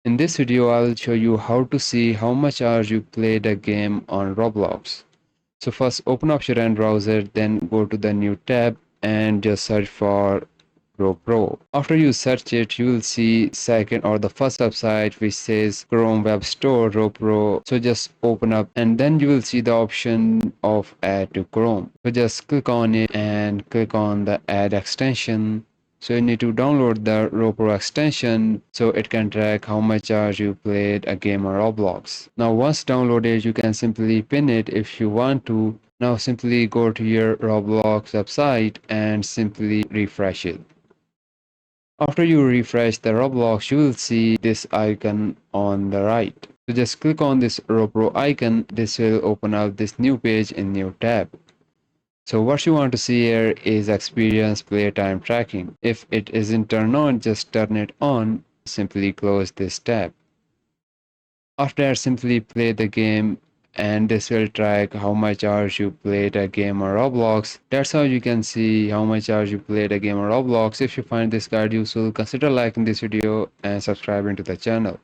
In this video, I'll show you how to see how much hours you played a game on Roblox. So first open up your End browser, then go to the new tab and just search for Pro. After you search it, you will see second or the first website which says Chrome Web Store Pro. So just open up and then you will see the option of add to Chrome. So just click on it and click on the add extension. So you need to download the Pro extension so it can track how much hours you played a game on Roblox. Now once downloaded, you can simply pin it if you want to. Now simply go to your Roblox website and simply refresh it. After you refresh the Roblox, you will see this icon on the right. So just click on this Robro icon. This will open up this new page in new tab. So what you want to see here is experience playtime tracking. If it isn't turned on, just turn it on. Simply close this tab. After that, simply play the game and this will track how much hours you played a game on Roblox. That's how you can see how much hours you played a game on Roblox. If you find this guide useful, consider liking this video and subscribing to the channel.